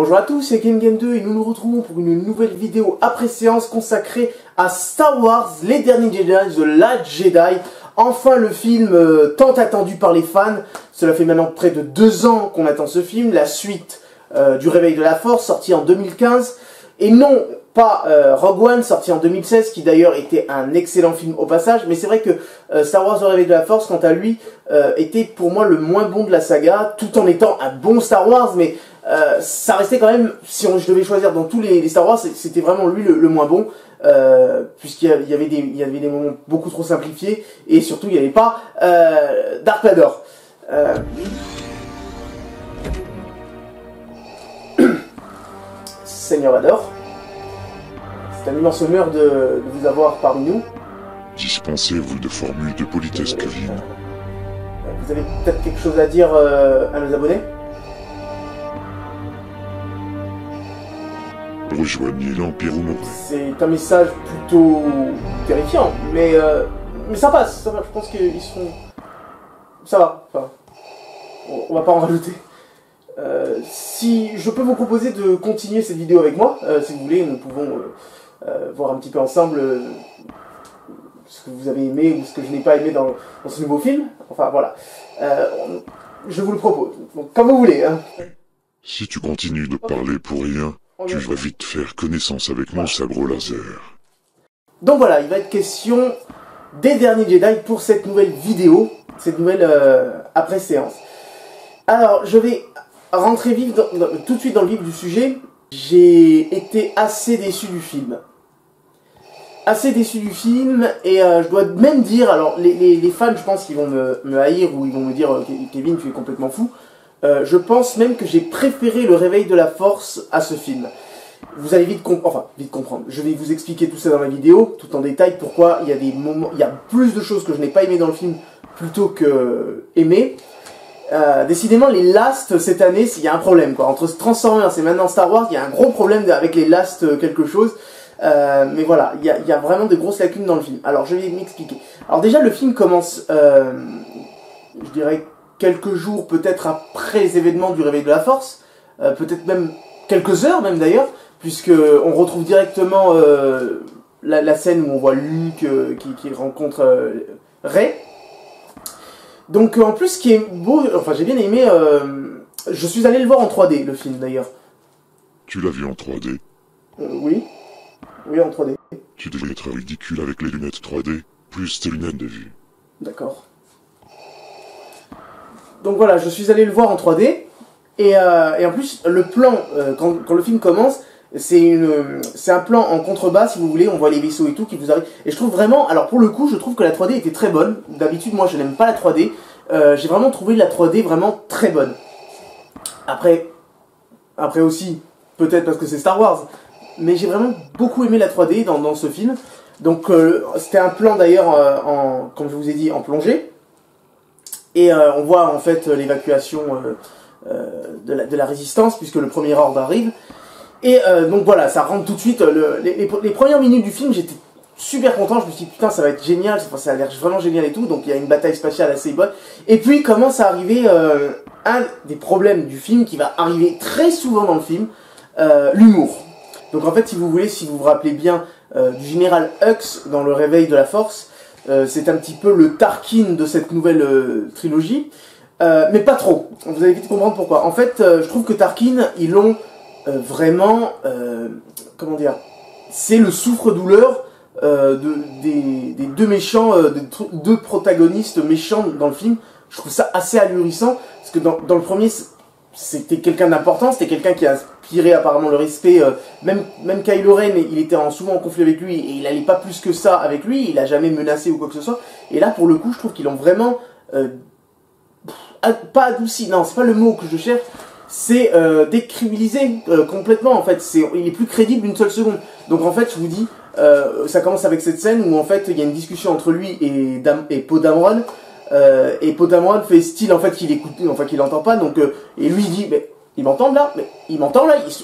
Bonjour à tous, c'est GameGame2 et nous nous retrouvons pour une nouvelle vidéo après séance consacrée à Star Wars, les derniers Jedi, The Last Jedi. Enfin le film tant attendu par les fans. Cela fait maintenant près de 2 ans qu'on attend ce film, la suite du Réveil de la Force, sorti en 2015. Et non pas Rogue One, sorti en 2016, qui d'ailleurs était un excellent film au passage. Mais c'est vrai que Star Wars, le Réveil de la Force, quant à lui, était pour moi le moins bon de la saga, tout en étant un bon Star Wars, mais ça restait quand même, si je devais choisir dans tous les Star Wars, c'était vraiment lui le moins bon, puisqu'il y avait des moments beaucoup trop simplifiés, et surtout il n'y avait pas Dark Vador. Seigneur Vador, c'est un immense honneur de vous avoir parmi nous. Dispensez-vous de formules de politesse, Kevin. Vous avez peut-être quelque chose à dire à nos abonnés? Rejoignez l'Empire ou mourir. C'est un message plutôt terrifiant, mais ça passe, je pense qu'ils sont... Ça va, enfin, on va pas en rajouter. Si je peux vous proposer de continuer cette vidéo avec moi, si vous voulez, nous pouvons voir un petit peu ensemble ce que vous avez aimé ou ce que je n'ai pas aimé dans ce nouveau film. Enfin voilà, je vous le propose, donc comme vous voulez. Hein. Si tu continues de parler pour rien, tu vas vite faire connaissance avec mon sabre laser. Donc voilà, il va être question des derniers Jedi pour cette nouvelle vidéo, cette nouvelle après-séance. Alors, je vais rentrer tout de suite dans le vif du sujet. J'ai été assez déçu du film. Assez déçu du film, et je dois même dire, alors les fans, je pense qu'ils vont me haïr ou ils vont me dire Kevin, tu es complètement fou. Je pense même que j'ai préféré le Réveil de la Force à ce film. Vous allez vite comprendre. Je vais vous expliquer tout ça dans ma vidéo, tout en détail, pourquoi il y a des moments, il y a plus de choses que je n'ai pas aimé dans le film plutôt que aimé. Décidément, les Last cette année, il y a un problème quoi. Entre Transformers et maintenant Star Wars, il y a un gros problème avec les Last quelque chose. Mais voilà, il y a vraiment de grosses lacunes dans le film. Alors je vais m'expliquer. Alors déjà, le film commence, je dirais, quelques jours peut-être après les événements du Réveil de la Force, peut-être même quelques heures même d'ailleurs, puisque on retrouve directement la scène où on voit Luke qui rencontre Rey. Donc en plus, ce qui est beau, enfin j'ai bien aimé, je suis allé le voir en 3D le film d'ailleurs. Tu l'as vu en 3D? Oui, en 3D. Tu devrais être ridicule avec les lunettes 3D, plus tes lunettes de vue. D'accord. Donc voilà, je suis allé le voir en 3D, et en plus, le plan, quand le film commence, c'est un plan en contrebas, si vous voulez, on voit les vaisseaux et tout qui vous arrivent. Et je trouve vraiment, alors pour le coup, je trouve que la 3D était très bonne. D'habitude, moi, je n'aime pas la 3D. J'ai vraiment trouvé la 3D vraiment très bonne. Après aussi, peut-être parce que c'est Star Wars, mais j'ai vraiment beaucoup aimé la 3D dans ce film. Donc, c'était un plan d'ailleurs, comme je vous ai dit, en plongée. Et on voit en fait l'évacuation de la résistance, puisque le premier ordre arrive. Et donc voilà, ça rentre tout de suite. Les premières minutes du film, j'étais super content. Je me suis dit putain, ça va être génial, ça a l'air vraiment génial et tout. Donc il y a une bataille spatiale assez bonne. Et puis commence à arriver un des problèmes du film qui va arriver très souvent dans le film, l'humour. Donc en fait, si vous voulez, si vous vous rappelez bien du général Hux dans le Réveil de la Force, c'est un petit peu le Tarkin de cette nouvelle trilogie, mais pas trop. Vous allez vite comprendre pourquoi. En fait, je trouve que Tarkin, ils l'ont vraiment, comment dire, c'est le souffre-douleur des deux méchants, des deux protagonistes méchants dans le film. Je trouve ça assez ahurissant, parce que dans le premier, c'était quelqu'un d'important, c'était quelqu'un qui a inspiré apparemment le respect, même Kylo Ren, il était souvent en conflit avec lui, et il allait pas plus que ça avec lui, il a jamais menacé ou quoi que ce soit, et là pour le coup je trouve qu'ils l'ont vraiment, pas adouci, non c'est pas le mot que je cherche, c'est décrédibilisé complètement en fait, il est plus crédible une seule seconde. Donc en fait je vous dis, ça commence avec cette scène où en fait il y a une discussion entre lui et Poe Dameron, et Poe Dameron fait style en fait qu'il écoute, enfin qu'il entend pas, donc et lui il dit mais il m'entend là,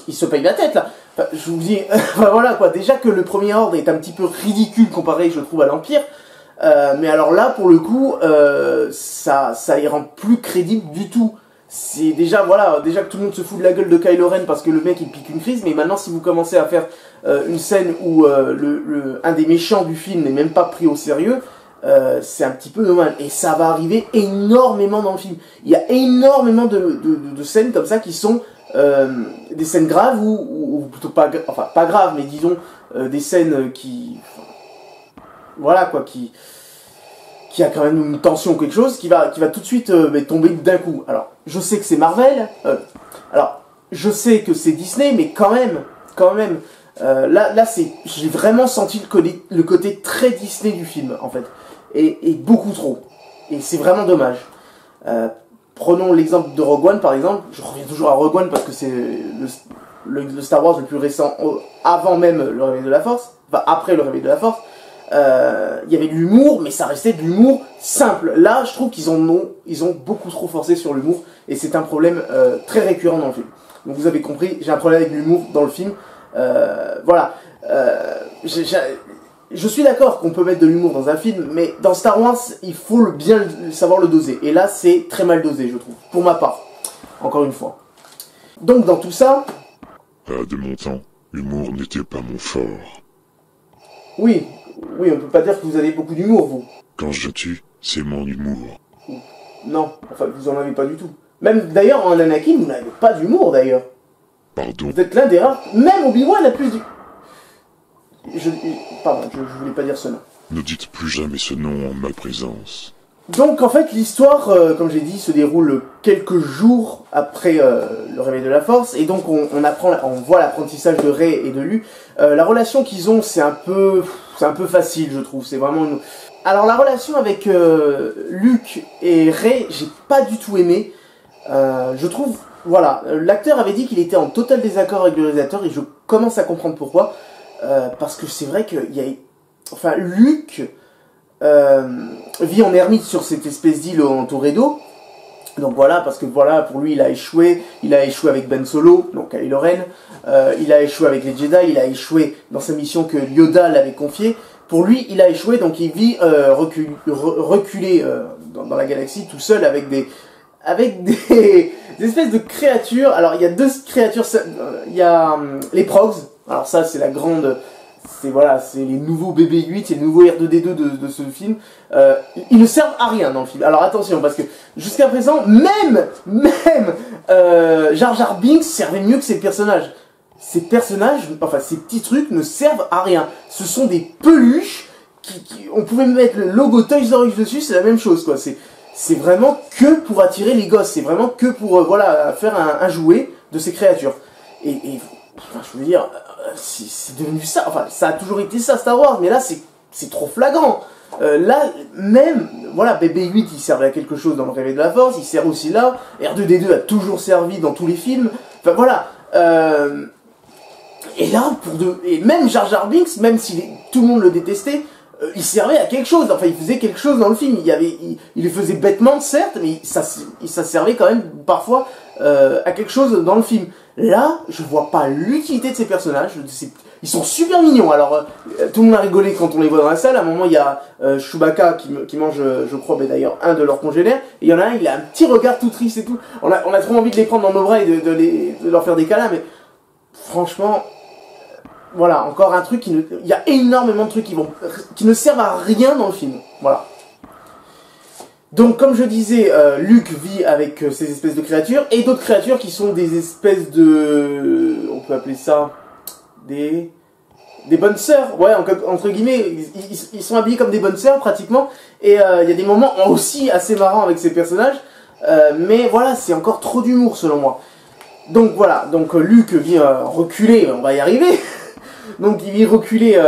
il se paye la tête là. Enfin, je vous dis, enfin, voilà quoi. Déjà que le premier ordre est un petit peu ridicule comparé, je trouve, à l'Empire. Mais alors là, pour le coup, ça les rend plus crédibles du tout. c'est déjà, voilà, déjà que tout le monde se fout de la gueule de Kylo Ren parce que le mec il pique une crise, mais maintenant si vous commencez à faire une scène où un des méchants du film n'est même pas pris au sérieux, c'est un petit peu dommage. Et ça va arriver énormément dans le film. Il y a énormément de scènes comme ça qui sont des scènes graves ou plutôt pas, enfin pas graves, mais disons des scènes qui, voilà quoi, qui a quand même une tension ou quelque chose qui va tout de suite tomber d'un coup. Alors, je sais que c'est Marvel, alors, je sais que c'est Disney, mais quand même, là j'ai vraiment senti le côté très Disney du film, en fait, et beaucoup trop, et c'est vraiment dommage. Prenons l'exemple de Rogue One, par exemple. Je reviens toujours à Rogue One parce que c'est le Star Wars le plus récent, avant même le Réveil de la Force, enfin après le Réveil de la Force. Il y avait de l'humour, mais ça restait de l'humour simple. Là, je trouve qu'ils ont beaucoup trop forcé sur l'humour, et c'est un problème très récurrent dans le film. Donc vous avez compris, j'ai un problème avec l'humour dans le film. Voilà. Je suis d'accord qu'on peut mettre de l'humour dans un film, mais dans Star Wars, il faut bien savoir le doser. Et là, c'est très mal dosé, je trouve, pour ma part. Encore une fois. Donc dans tout ça... De mon temps, l'humour n'était pas mon fort. Oui, on peut pas dire que vous avez beaucoup d'humour, vous. Quand je tue, c'est mon humour. Non, enfin, vous en avez pas du tout. Même, d'ailleurs, en Anakin, vous n'avez pas d'humour, d'ailleurs. Pardon. Vous êtes l'un des rares... Même Obi-Wan a plus du... Pardon, je voulais pas dire ce nom. Ne dites plus jamais ce nom en ma présence. Donc, en fait, l'histoire, comme j'ai dit, se déroule quelques jours après le Réveil de la Force, et donc on voit l'apprentissage de Rey et de Luke. La relation qu'ils ont, c'est un peu facile, je trouve. C'est vraiment une... Alors, la relation avec Luke et Rey, j'ai pas du tout aimé. Je trouve, voilà, l'acteur avait dit qu'il était en total désaccord avec le réalisateur, et je commence à comprendre pourquoi. Parce que c'est vrai qu'il y a... Enfin, Luke... vit en ermite sur cette espèce d'île entourée d'eau. Donc voilà, parce que voilà, pour lui, il a échoué avec Ben Solo, donc Kylo Ren, il a échoué avec les Jedi, il a échoué dans sa mission que Yoda l'avait confiée. Pour lui, il a échoué, donc il vit reculé dans la galaxie, tout seul, avec des espèces de créatures. Alors, il y a deux créatures, il y a les Progs, alors ça, c'est la grande... c'est les nouveaux BB-8, c'est les nouveaux R2D2 de ce film. Ils ne servent à rien dans le film. Alors attention, parce que jusqu'à présent, même Jar Jar Binks servait mieux que ces personnages. Ces petits trucs ne servent à rien. Ce sont des peluches on pouvait mettre le logo Toys R Us dessus, c'est la même chose, quoi. C'est vraiment que pour attirer les gosses. C'est vraiment que pour faire un jouet de ces créatures. Et enfin, je veux dire... c'est devenu ça, enfin ça a toujours été ça Star Wars, mais là c'est trop flagrant. Là même, voilà, BB-8 il servait à quelque chose dans le Réveil de la Force, il sert aussi là, R2D2 a toujours servi dans tous les films, enfin voilà. Et là, et même Jar Jar Binks, même si tout le monde le détestait, il servait à quelque chose, enfin il faisait quelque chose dans le film, il le faisait bêtement certes, mais ça servait quand même parfois à quelque chose dans le film. Là, je vois pas l'utilité de ces personnages. Ils sont super mignons. Alors, tout le monde a rigolé quand on les voit dans la salle. À un moment, il y a Chewbacca qui mange, je crois, mais d'ailleurs, un de leurs congénères. Et il y en a un, il a un petit regard tout triste et tout. On a trop envie de les prendre dans nos bras et de leur faire des câlins. Mais franchement, voilà, encore un truc il y a énormément de trucs qui ne servent à rien dans le film. Voilà. Donc, comme je disais, Luke vit avec ces espèces de créatures, et d'autres créatures qui sont des espèces de... On peut appeler ça... Des bonnes sœurs, ouais, entre guillemets, ils sont habillés comme des bonnes sœurs, pratiquement, et il y a des moments aussi assez marrants avec ces personnages, mais voilà, c'est encore trop d'humour, selon moi. Donc voilà, Luke vit reculé, on va y arriver, donc il vit reculé,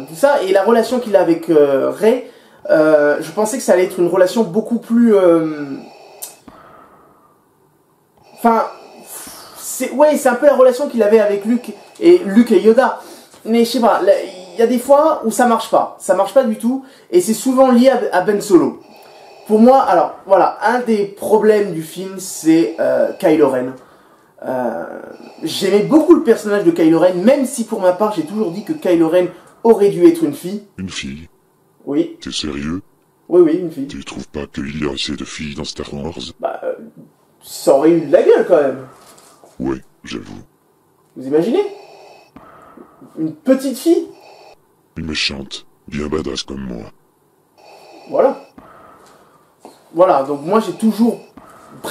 tout ça, et la relation qu'il a avec Rey... je pensais que ça allait être une relation beaucoup plus... Enfin... c'est un peu la relation qu'il avait avec Luke et Yoda. Mais je sais pas, il y a des fois où ça marche pas. Ça marche pas du tout. Et c'est souvent lié à Ben Solo. Pour moi, alors, voilà, un des problèmes du film, c'est Kylo Ren. J'aimais beaucoup le personnage de Kylo Ren, même si pour ma part, j'ai toujours dit que Kylo Ren aurait dû être une fille. Une fille? Oui. T'es sérieux? Oui, une fille. Tu trouves pas qu'il y a assez de filles dans Star Wars? Bah, ça aurait eu de la gueule quand même. Ouais, j'avoue. Vous imaginez? Une petite fille? Une méchante, bien badass comme moi. Voilà. Voilà, donc moi j'ai toujours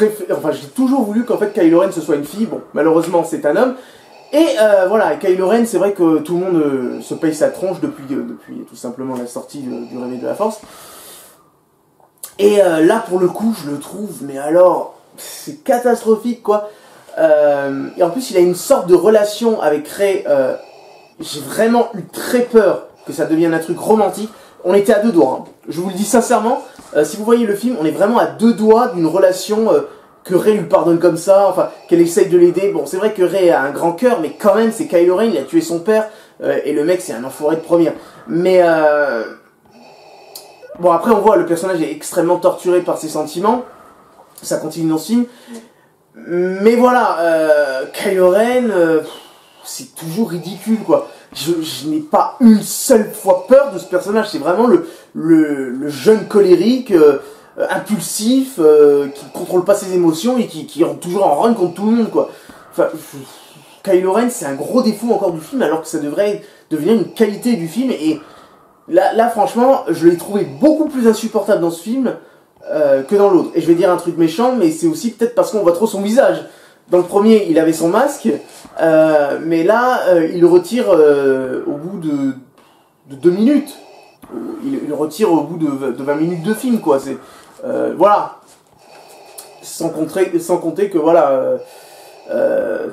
j'ai toujours voulu qu'en fait Kylo Ren ce soit une fille. Bon, malheureusement c'est un homme. Et voilà, Kylo Ren, c'est vrai que tout le monde se paye sa tronche depuis tout simplement la sortie du Réveil de la Force. Et là pour le coup, je le trouve, mais alors, c'est catastrophique quoi. Et en plus il a une sorte de relation avec Rey. J'ai vraiment eu très peur que ça devienne un truc romantique. On était à deux doigts, hein. Je vous le dis sincèrement, si vous voyez le film, on est vraiment à deux doigts d'une relation que Rey lui pardonne comme ça, enfin, qu'elle essaye de l'aider. Bon, c'est vrai que Rey a un grand cœur, mais quand même, c'est Kylo Ren, il a tué son père, et le mec, c'est un enfoiré de première. Mais, bon, après, on voit, le personnage est extrêmement torturé par ses sentiments, ça continue dans ce film. Mais voilà, Kylo Ren, c'est toujours ridicule, quoi. Je n'ai pas une seule fois peur de ce personnage. C'est vraiment le jeune colérique, impulsif, qui contrôle pas ses émotions et qui est toujours en run contre tout le monde, quoi. Enfin, Kylo Ren, c'est un gros défaut encore du film, alors que ça devrait devenir une qualité du film. Et là franchement, je l'ai trouvé beaucoup plus insupportable dans ce film que dans l'autre. Et je vais dire un truc méchant, mais c'est aussi peut-être parce qu'on voit trop son visage. Dans le premier, il avait son masque, mais là, il le retire au bout de 2 minutes. Il le retire au bout de 20 minutes de film, quoi. C'est voilà. Sans compter que voilà,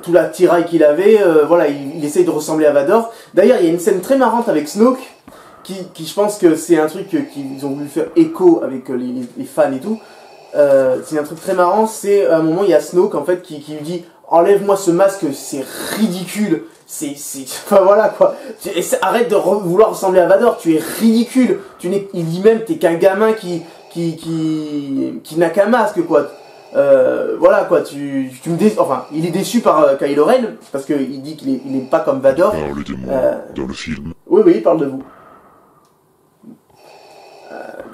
tout l'attirail qu'il avait, voilà, il essaye de ressembler à Vador. D'ailleurs, il y a une scène très marrante avec Snoke, qui je pense que c'est un truc qu'ils ont voulu faire écho avec les fans et tout. C'est un truc très marrant, c'est à un moment il y a Snoke en fait qui lui dit enlève-moi ce masque, c'est ridicule, enfin voilà quoi, arrête de vouloir ressembler à Vador, tu es ridicule, il dit même t'es qu'un gamin qui n'a qu'un masque quoi, voilà quoi, enfin il est déçu par Kylo Ren parce qu'il dit qu'il est pas comme Vador. Parle de moi dans le film. Oui il parle de vous.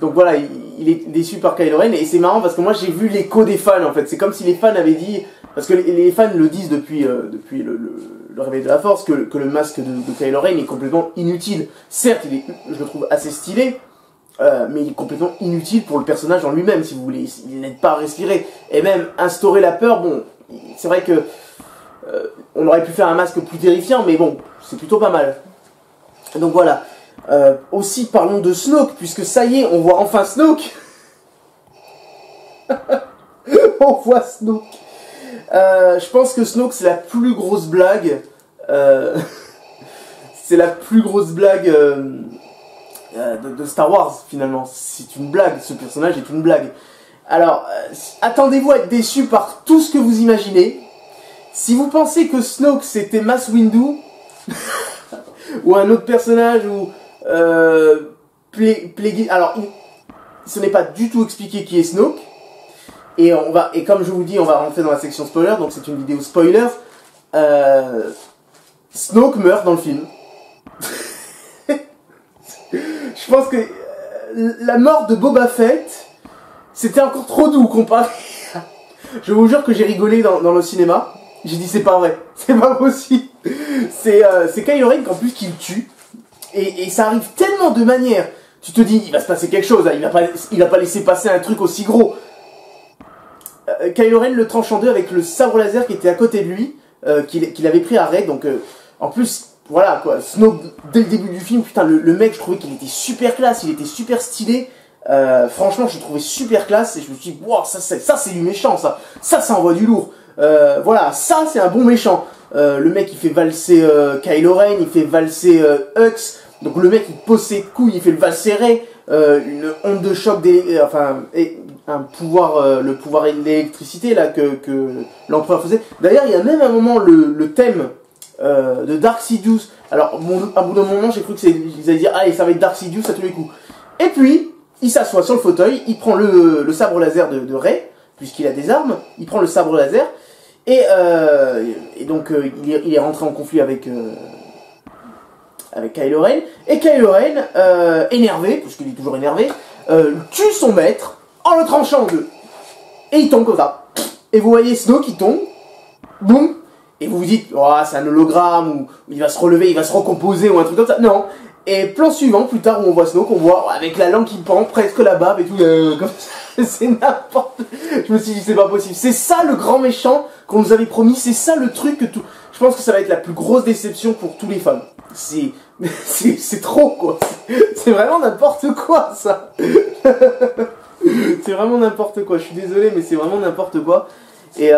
Donc voilà, il est déçu par Kylo Ren, et c'est marrant parce que moi j'ai vu l'écho des fans en fait. C'est comme si les fans avaient dit, parce que les fans le disent depuis le Réveil de la Force, que le masque de Kylo Ren est complètement inutile. Certes, je le trouve assez stylé, mais il est complètement inutile pour le personnage en lui-même, si vous voulez. Il n'aide pas à respirer. Et même instaurer la peur, bon, c'est vrai que on aurait pu faire un masque plus terrifiant, mais bon, c'est plutôt pas mal. Donc voilà. Aussi parlons de Snoke, puisque ça y est, on voit enfin Snoke. On voit Snoke. Je pense que Snoke c'est la plus grosse blague. C'est la plus grosse blague de Star Wars finalement. C'est une blague, ce personnage est une blague. Alors, attendez-vous à être déçus par tout ce que vous imaginez. Si vous pensez que Snoke c'était Mace Windu ou un autre personnage ou alors ce n'est pas du tout expliqué qui est Snoke, et comme je vous dis, on va rentrer dans la section spoiler, donc c'est une vidéo spoiler. Snoke meurt dans le film. Je pense que la mort de Boba Fett c'était encore trop doux comparé. Je vous jure que j'ai rigolé dans le cinéma. J'ai dit c'est pas vrai, c'est pas possible. C'est Kylo Ren qu'en plus qu'il tue. Et ça arrive tellement de manière. Tu te dis, il va se passer quelque chose, hein, il va pas laisser passer un truc aussi gros. Kylo Ren le tranche en deux avec le sabre laser qui était à côté de lui, qu'il avait pris à Rey. Donc, en plus, voilà quoi, Snoke, dès le début du film, putain, le mec, je trouvais qu'il était super classe, il était super stylé. Franchement, je le trouvais super classe, et je me suis dit, wow, ça c'est du méchant, ça envoie du lourd. Voilà, ça c'est un bon méchant. Le mec il fait valser Kylo Ren, il fait valser Hux. Donc le mec il pose ses couilles, il fait le valser Rey, une onde de choc, et un pouvoir, le pouvoir de l'électricité là que l'empereur faisait. D'ailleurs il y a même un moment le thème de Dark Sidious. Alors à bout d'un moment j'ai cru que ils allaient dire allez ça va être Dark Sidious à tous les coups. Et puis il s'assoit sur le fauteuil, il prend le sabre laser de Rey, puisqu'il a des armes, il prend le sabre laser. Et donc il est rentré en conflit avec Kylo Ren, et Kylo Ren, énervé, puisqu'il est toujours énervé, tue son maître en le tranchant en deux. Et il tombe comme ça. et vous voyez Snoke qui tombe, boum, et vous vous dites, oh, c'est un hologramme, ou il va se relever, il va se recomposer, ou un truc comme ça. Non. Et plan suivant, plus tard, où on voit Snoke, on voit avec la langue qui pend, presque la bave et tout, comme ça. C'est n'importe. Je me suis dit, c'est pas possible. C'est ça le grand méchant qu'on nous avait promis, c'est ça le truc que tout. Je pense que ça va être la plus grosse déception pour tous les fans. C'est trop, quoi. C'est vraiment n'importe quoi, ça. C'est vraiment n'importe quoi. Je suis désolé, mais c'est vraiment n'importe quoi. Et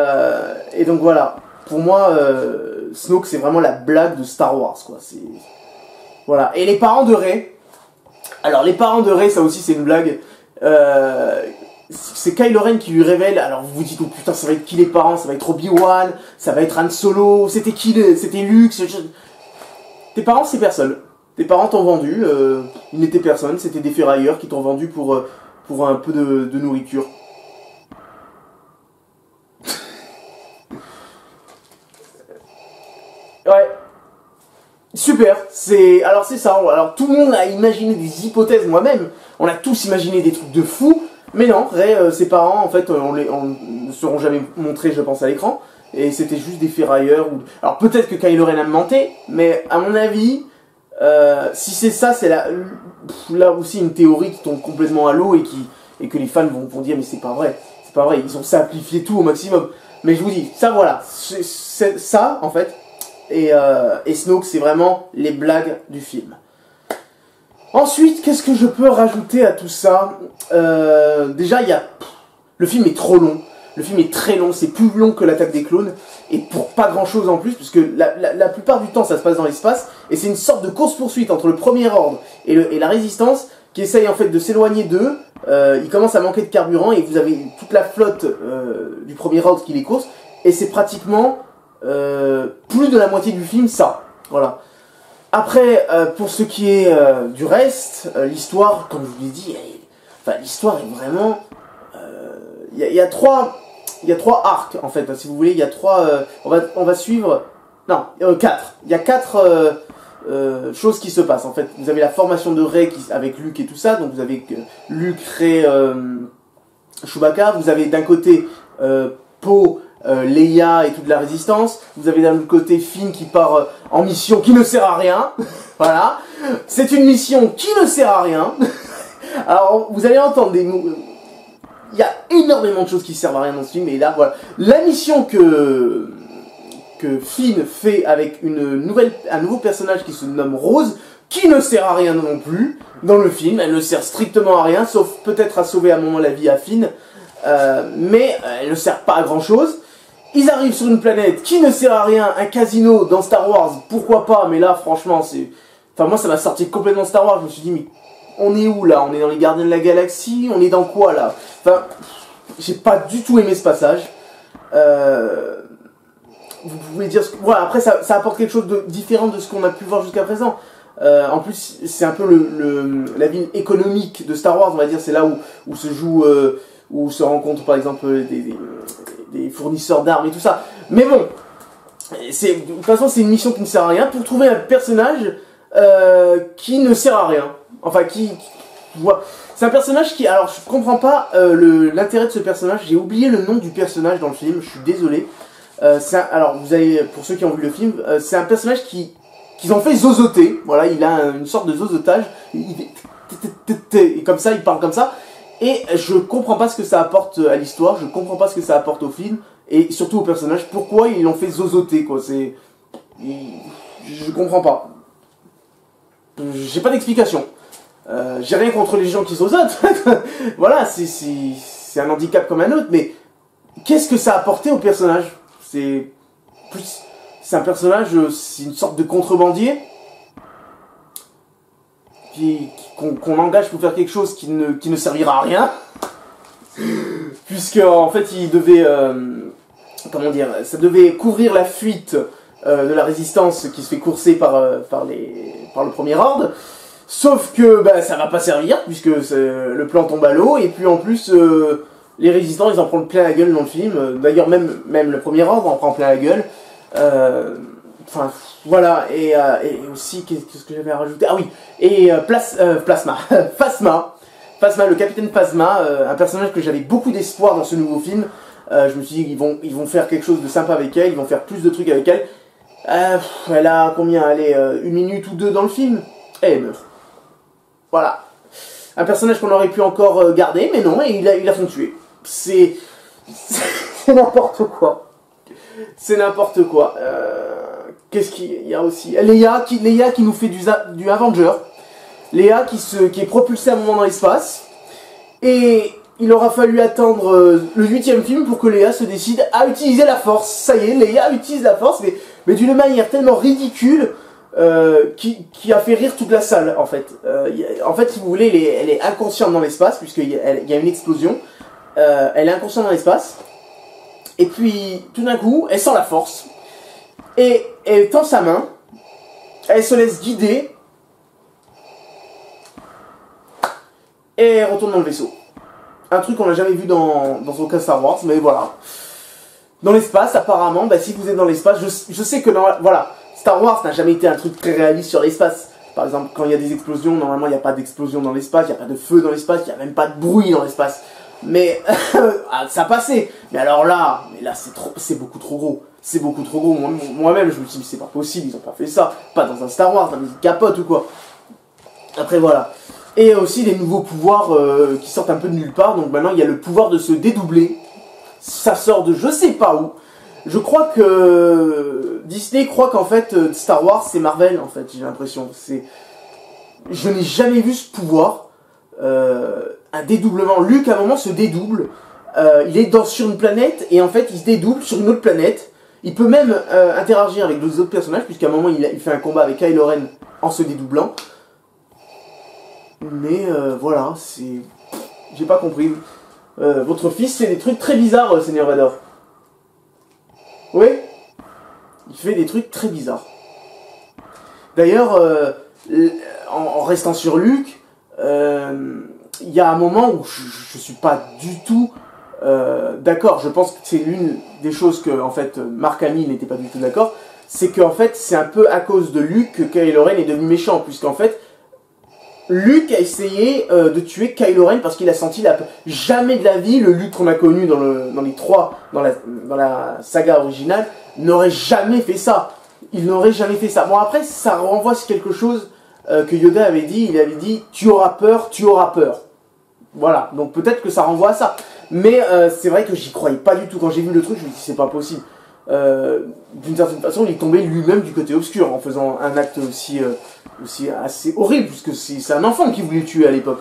donc voilà. Pour moi, Snoke, c'est vraiment la blague de Star Wars, quoi. Voilà. Et les parents de Rey. Alors, les parents de Rey, ça aussi, c'est une blague. C'est Kylo Ren qui lui révèle. Alors, vous vous dites, oh putain, ça va être qui les parents? Ça va être Obi-Wan, ça va être Han Solo, c'était qui? C'était Luke. Tes parents, c'est personne. Tes parents t'ont vendu. Ils n'étaient personne. C'était des ferrailleurs qui t'ont vendu pour un peu de nourriture. Ouais. Super, alors c'est ça, alors tout le monde a imaginé des hypothèses, moi-même, on a tous imaginé des trucs de fou, mais non, Rey, ses parents, en fait, on ne seront jamais montrés, je pense, à l'écran, et c'était juste des ferrailleurs, alors peut-être que Kylo Ren a menté, mais à mon avis, si c'est ça, c'est là aussi une théorie qui tombe complètement à l'eau, et que les fans vont dire, mais c'est pas vrai, ils ont simplifié tout au maximum, mais je vous dis, ça voilà, c'est ça, en fait, et Snoke, c'est vraiment les blagues du film. Ensuite, qu'est-ce que je peux rajouter à tout ça? Déjà, le film est trop long. Le film est très long, c'est plus long que l'Attaque des Clones. Et pour pas grand-chose en plus, puisque la plupart du temps, ça se passe dans l'espace. Et c'est une sorte de course-poursuite entre le Premier Ordre et la Résistance, qui essaye en fait de s'éloigner d'eux. Ils commencent à manquer de carburant, et vous avez toute la flotte du Premier Ordre qui les course. Et c'est pratiquement... plus de la moitié du film, ça. Voilà. Après, pour ce qui est du reste, l'histoire, comme je vous l'ai dit, l'histoire est vraiment... Il y a trois arcs, en fait, si vous voulez. Il y a trois... on va suivre... Non, quatre. Il y a quatre choses qui se passent, en fait. Vous avez la formation de Rey avec Luke et tout ça. Donc vous avez Luke, Rey, Chewbacca. Vous avez d'un côté Poe... Leia et toute la résistance. Vous avez d'un autre côté Finn qui part en mission qui ne sert à rien. Voilà. C'est une mission qui ne sert à rien. Alors, vous allez entendre des mots. Il y a énormément de choses qui servent à rien dans ce film. Et là, voilà. La mission que Finn fait avec un nouveau personnage qui se nomme Rose, qui ne sert à rien non plus dans le film. Elle ne sert strictement à rien, sauf peut-être à sauver à un moment la vie à Finn. Mais elle ne sert pas à grand chose. Ils arrivent sur une planète qui ne sert à rien, un casino dans Star Wars, pourquoi pas, mais là franchement c'est... Enfin moi ça m'a sorti complètement de Star Wars, je me suis dit mais on est où là? On est dans les Gardiens de la Galaxie? On est dans quoi là? Enfin, j'ai pas du tout aimé ce passage. Vous pouvez dire... Voilà, après ça apporte quelque chose de différent de ce qu'on a pu voir jusqu'à présent. En plus c'est un peu la ville économique de Star Wars, on va dire, c'est là où se joue... où se rencontrent par exemple des fournisseurs d'armes et tout ça. Mais bon, de toute façon c'est une mission qui ne sert à rien pour trouver un personnage qui ne sert à rien. Enfin c'est un personnage qui... Alors je comprends pas l'intérêt de ce personnage, j'ai oublié le nom du personnage dans le film, je suis désolé. Alors vous avez, pour ceux qui ont vu le film, c'est un personnage qu'ils ont fait zozoter. Voilà, il a une sorte de zozotage. Et comme ça, il parle comme ça. Et je comprends pas ce que ça apporte à l'histoire, je comprends pas ce que ça apporte au film, et surtout au personnage, pourquoi ils l'ont fait zozoter, quoi, je comprends pas. J'ai pas d'explication. J'ai rien contre les gens qui zozotent, voilà, c'est un handicap comme un autre, mais qu'est-ce que ça a apporté au personnage? C'est un personnage, c'est une sorte de contrebandier, qu'on engage pour faire quelque chose qui ne servira à rien, puisque en fait il devait comment dire, ça devait couvrir la fuite de la résistance qui se fait courser par le Premier Ordre, sauf que ça va pas servir puisque le plan tombe à l'eau, et puis en plus les résistants ils en prennent plein la gueule dans le film. D'ailleurs même le Premier Ordre en prend plein la gueule. Enfin voilà, et aussi qu'est-ce que j'avais à rajouter? Ah oui, et Phasma, le capitaine Phasma, un personnage que j'avais beaucoup d'espoir dans ce nouveau film. Je me suis dit ils vont faire quelque chose de sympa avec elle, ils vont faire plus de trucs avec elle. Elle a combien? Allez, 1 minute ou 2 dans le film. Elle meurt. Voilà. Un personnage qu'on aurait pu encore garder, mais non, et il a font tuer. C'est n'importe quoi. C'est n'importe quoi. Qu'est-ce qu'il y a aussi? Léa qui nous fait du Avenger. Léa qui est propulsée à un moment dans l'espace. Et il aura fallu attendre le 8e film pour que Léa se décide à utiliser la force. Ça y est, Léa utilise la force, mais d'une manière tellement ridicule qui a fait rire toute la salle, en fait. En fait, si vous voulez, elle est inconsciente dans l'espace, puisqu'il y a une explosion. Elle est inconsciente dans l'espace. Et puis, tout d'un coup, elle sent la force. Et elle tend sa main. Elle se laisse guider. Et elle retourne dans le vaisseau. Un truc qu'on n'a jamais vu dans aucun Star Wars, mais voilà. Dans l'espace, apparemment, si vous êtes dans l'espace, je sais que voilà, Star Wars n'a jamais été un truc très réaliste sur l'espace. Par exemple, quand il y a des explosions, normalement il n'y a pas d'explosion dans l'espace, il n'y a pas de feu dans l'espace, il n'y a même pas de bruit dans l'espace. Mais ça passait. Mais alors là, c'est beaucoup trop gros. C'est beaucoup trop gros. Moi-même, je me suis dit, c'est pas possible, ils ont pas fait ça. Pas dans un Star Wars, dans une capote ou quoi. Après, voilà. Et aussi les nouveaux pouvoirs qui sortent un peu de nulle part. Donc maintenant, il y a le pouvoir de se dédoubler. Ça sort de je sais pas où. Je crois que Disney croit qu'en fait, Star Wars, c'est Marvel, en fait, j'ai l'impression. Je n'ai jamais vu ce pouvoir. Un dédoublement. Luke, à un moment, se dédouble. Il est sur une planète, et en fait, il se dédouble sur une autre planète. Il peut même interagir avec d'autres personnages, puisqu'à un moment, il fait un combat avec Kylo Ren en se dédoublant. Mais voilà, j'ai pas compris. Votre fils fait des trucs très bizarres, Seigneur Vader. Oui, il fait des trucs très bizarres. D'ailleurs, en restant sur Luke, il y a un moment où je suis pas du tout d'accord. Je pense que c'est l'une des choses que en fait Mark Hamill n'était pas du tout d'accord. C'est qu'en fait c'est un peu à cause de Luke que Kylo Ren est devenu méchant, puisqu'en fait Luke a essayé de tuer Kylo Ren parce qu'il a senti jamais de la vie le Luke qu'on a connu dans les trois dans la saga originale n'aurait jamais fait ça. Il n'aurait jamais fait ça. Bon, après ça renvoie à quelque chose que Yoda avait dit. Il avait dit tu auras peur, tu auras peur. Voilà, donc peut-être que ça renvoie à ça. Mais c'est vrai que j'y croyais pas du tout. Quand j'ai vu le truc, je me dis c'est pas possible. D'une certaine façon, il est tombé lui-même du côté obscur en faisant un acte aussi assez horrible, puisque c'est un enfant qui voulait tuer à l'époque.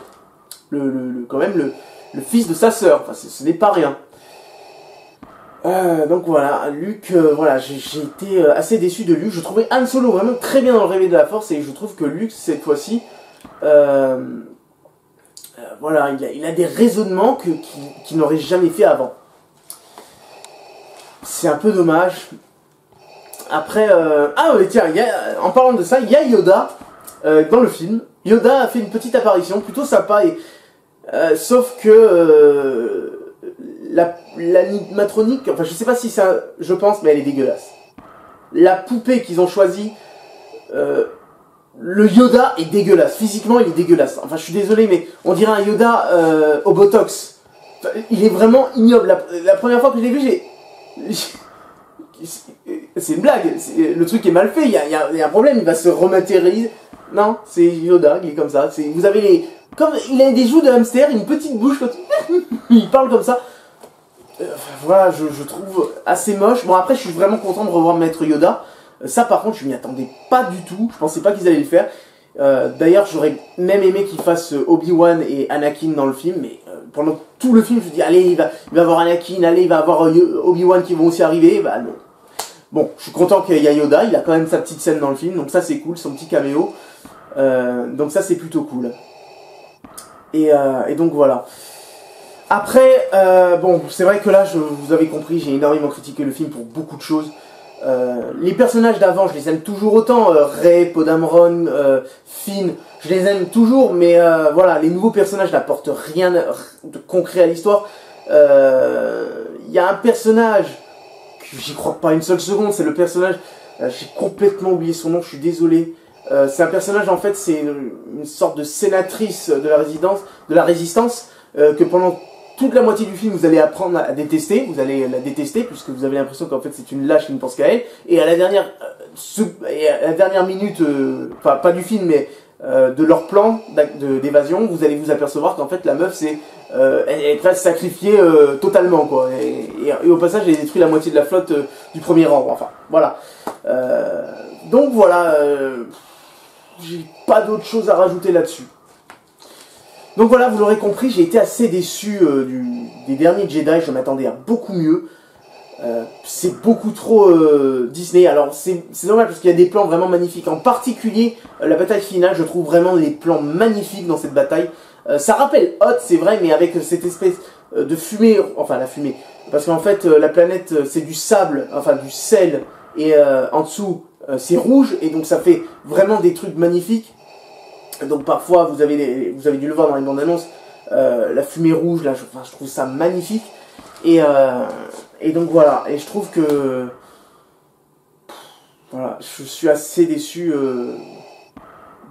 Quand même le fils de sa sœur. Enfin, ce n'est pas rien. Donc voilà, Luke, voilà, j'ai été assez déçu de Luke. Je trouvais Han Solo vraiment très bien dans le Réveil de la Force, et je trouve que Luke, cette fois-ci, voilà, il a des raisonnements qu'il n'aurait jamais fait avant. C'est un peu dommage. Après, tiens, en parlant de ça, il y a Yoda dans le film. Yoda a fait une petite apparition, plutôt sympa, sauf que l'animatronique, enfin je sais pas si ça, je pense, mais elle est dégueulasse. La poupée qu'ils ont choisie, le Yoda est dégueulasse. Physiquement, il est dégueulasse. Enfin, je suis désolé, mais on dirait un Yoda au Botox. Enfin, il est vraiment ignoble. La première fois que je l'ai vu, c'est une blague. Le truc est mal fait. Il y a un problème. Il va se rematérialiser. Non, c'est Yoda. Il est comme ça. Vous avez comme il a des joues de hamster, une petite bouche. Il parle comme ça. Voilà, je trouve assez moche. Bon, après, je suis vraiment content de revoir Maître Yoda. Ça, par contre, je m'y attendais pas du tout. Je pensais pas qu'ils allaient le faire. D'ailleurs, j'aurais même aimé qu'ils fassent Obi-Wan et Anakin dans le film, mais pendant tout le film, je me dis, allez, il va avoir Anakin, allez, il va avoir Obi-Wan qui vont aussi arriver. Bah non. Bon, je suis content qu'il y a Yoda. Il a quand même sa petite scène dans le film, donc ça c'est cool, son petit caméo. Donc ça c'est plutôt cool. Et donc voilà. Après, bon, c'est vrai que là, vous avez compris, j'ai énormément critiqué le film pour beaucoup de choses. Les personnages d'avant, je les aime toujours autant. Rey, Poe Dameron, Finn, je les aime toujours, mais voilà, les nouveaux personnages n'apportent rien de concret à l'histoire. Il y a un personnage que j'y crois pas une seule seconde, c'est le personnage, j'ai complètement oublié son nom, je suis désolé. C'est un personnage, en fait, c'est une sorte de sénatrice de la résistance, que pendant toute la moitié du film, vous allez apprendre à détester, vous allez la détester, puisque vous avez l'impression qu'en fait c'est une lâche qui ne pense qu'à elle, et à la dernière minute, enfin pas du film, mais de leur plan d'évasion, vous allez vous apercevoir qu'en fait la meuf elle est prête à se sacrifier totalement, quoi, et au passage elle détruit la moitié de la flotte du premier rang, enfin, voilà. Donc voilà, j'ai pas d'autre chose à rajouter là-dessus. Donc voilà, vous l'aurez compris, j'ai été assez déçu des derniers Jedi, je m'attendais à beaucoup mieux. C'est beaucoup trop Disney. Alors c'est dommage parce qu'il y a des plans vraiment magnifiques. En particulier, la bataille finale, je trouve vraiment les plans magnifiques dans cette bataille. Ça rappelle Hoth, c'est vrai, mais avec cette espèce de fumée, enfin la fumée. Parce qu'en fait, la planète, c'est du sable, enfin du sel, et en dessous, c'est rouge, et donc ça fait vraiment des trucs magnifiques. Donc parfois, vous avez dû le voir dans les bandes annonces, la fumée rouge, là, je trouve ça magnifique. Et donc voilà, et je trouve que... Voilà, je suis assez déçu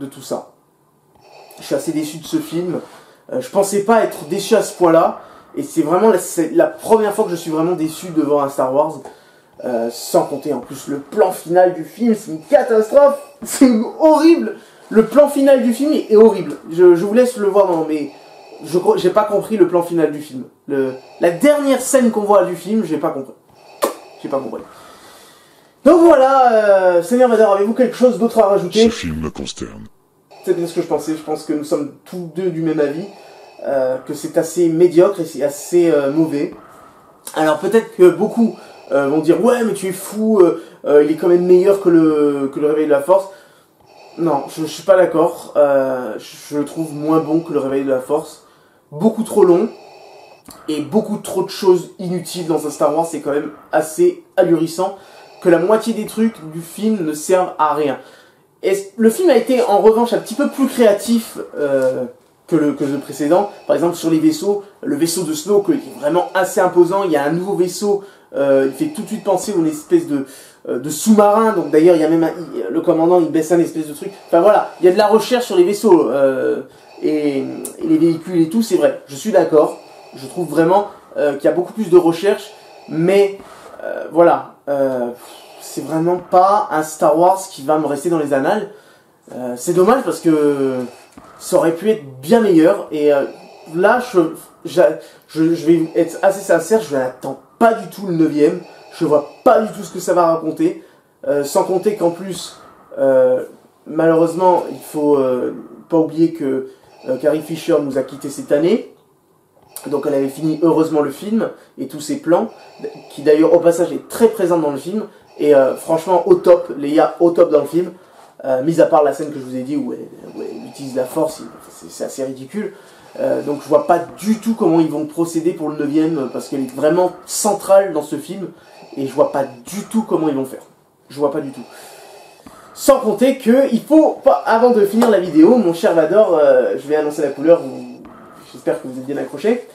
de tout ça. Je suis assez déçu de ce film. Je pensais pas être déçu à ce point-là, et c'est vraiment la première fois que je suis vraiment déçu devant un Star Wars. Sans compter en plus le plan final du film, c'est une catastrophe, c'est horrible. Le plan final du film est horrible. Je vous laisse le voir dans mes... J'ai pas compris le plan final du film. La dernière scène qu'on voit du film, j'ai pas compris. J'ai pas compris. Donc voilà, Seigneur Vader, avez-vous quelque chose d'autre à rajouter? Ce film me consterne. C'est bien ce que je pensais. Je pense que nous sommes tous deux du même avis. Que c'est assez médiocre et c'est assez mauvais. Alors peut-être que beaucoup vont dire « Ouais, mais tu es fou, il est quand même meilleur que le Réveil de la Force ». Non, je suis pas d'accord. Je le trouve moins bon que le Réveil de la Force. Beaucoup trop long. Et beaucoup trop de choses inutiles dans un Star Wars. C'est quand même assez ahurissant que la moitié des trucs du film ne servent à rien. Et le film a été en revanche un petit peu plus créatif que le précédent. Par exemple sur les vaisseaux, le vaisseau de Snoke est vraiment assez imposant. Il y a un nouveau vaisseau, il fait tout de suite penser à une espèce de sous-marin. Donc d'ailleurs il y a même le commandant, il baisse un espèce de truc. Enfin voilà, il y a de la recherche sur les vaisseaux et les véhicules et tout, c'est vrai. Je suis d'accord. Je trouve vraiment qu'il y a beaucoup plus de recherche, mais voilà, c'est vraiment pas un Star Wars qui va me rester dans les annales. C'est dommage parce que ça aurait pu être bien meilleur. Et là, je vais être assez sincère, je n'attends pas du tout le 9ème. Je vois pas du tout ce que ça va raconter. Sans compter qu'en plus, malheureusement, il faut pas oublier que Carrie Fisher nous a quittés cette année. Donc elle avait fini heureusement le film et tous ses plans, qui d'ailleurs au passage est très présente dans le film. Et franchement au top, Leia au top dans le film. Mis à part la scène que je vous ai dit où elle utilise la force, c'est assez ridicule. Donc je vois pas du tout comment ils vont procéder pour le 9ème, parce qu'elle est vraiment centrale dans ce film. Et je vois pas du tout comment ils vont faire. Je vois pas du tout. Sans compter que il faut, avant de finir la vidéo, mon cher Vador, je vais annoncer la couleur, j'espère que vous êtes bien accrochés.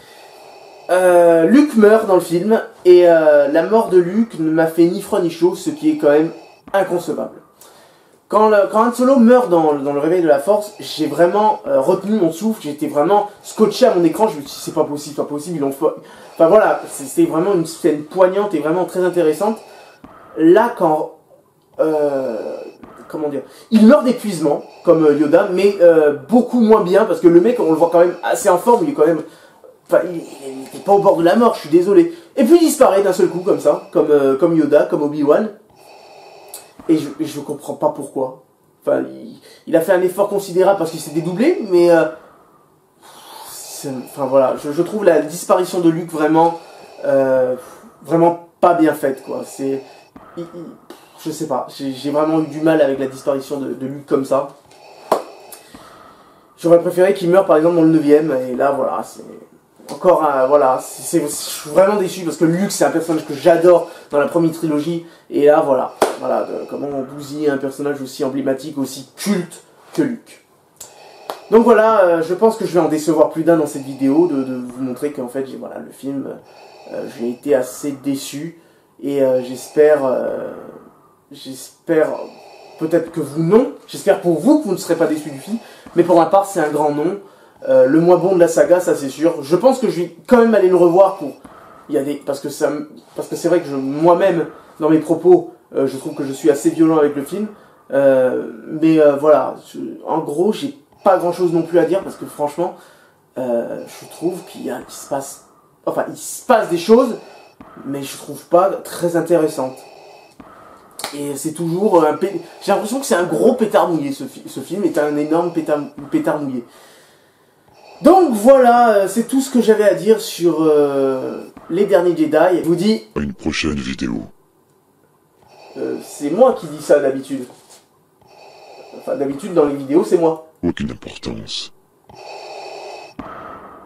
Luke meurt dans le film, et la mort de Luke ne m'a fait ni froid ni chaud, ce qui est quand même inconcevable. Quand Han Solo meurt dans le Réveil de la Force, j'ai vraiment retenu mon souffle, j'étais vraiment scotché à mon écran, je me suis dit c'est pas possible, ils l'ont fait. Enfin voilà, c'était vraiment une scène poignante et vraiment très intéressante. Là, quand... comment dire, il meurt d'épuisement, comme Yoda, mais beaucoup moins bien, parce que le mec, on le voit quand même assez en forme, il est quand même... Enfin, il n'est pas au bord de la mort, je suis désolé. Et puis il disparaît d'un seul coup, comme ça, comme Yoda, comme Obi-Wan. Et je comprends pas pourquoi. Enfin, il a fait un effort considérable parce qu'il s'est dédoublé, mais... enfin voilà, je trouve la disparition de Luke vraiment... vraiment pas bien faite, quoi. C'est... je sais pas, j'ai vraiment eu du mal avec la disparition de Luke comme ça. J'aurais préféré qu'il meure par exemple dans le 9ème, et là voilà, c'est... Encore voilà, je suis vraiment déçu parce que Luke c'est un personnage que j'adore dans la première trilogie, et là voilà, comment on bousille un personnage aussi emblématique, aussi culte que Luke. Donc voilà, je pense que je vais en décevoir plus d'un dans cette vidéo, de vous montrer qu'en fait, voilà, le film, j'ai été assez déçu, et j'espère peut-être que vous non, j'espère pour vous que vous ne serez pas déçus du film, mais pour ma part c'est un grand non. le moins bon de la saga, ça c'est sûr. Je pense que je vais quand même aller le revoir pour... Parce que c'est vrai que moi-même, dans mes propos, je trouve que je suis assez violent avec le film. Mais voilà, en gros, j'ai pas grand-chose non plus à dire parce que franchement, je trouve qu'il se passe des choses, mais je trouve pas très intéressantes. Et c'est toujours j'ai l'impression que c'est un gros pétard mouillé, ce film est un énorme pétard mouillé. Donc voilà, c'est tout ce que j'avais à dire sur les derniers Jedi. Je vous dis... À une prochaine vidéo. C'est moi qui dis ça d'habitude. Enfin, d'habitude, dans les vidéos, c'est moi. Aucune importance.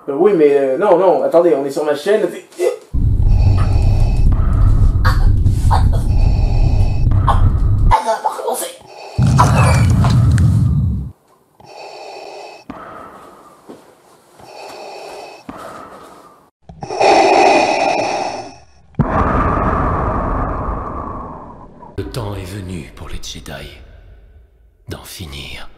Oui, mais non, attendez, on est sur ma chaîne. Le temps est venu pour les Jedi d'en finir.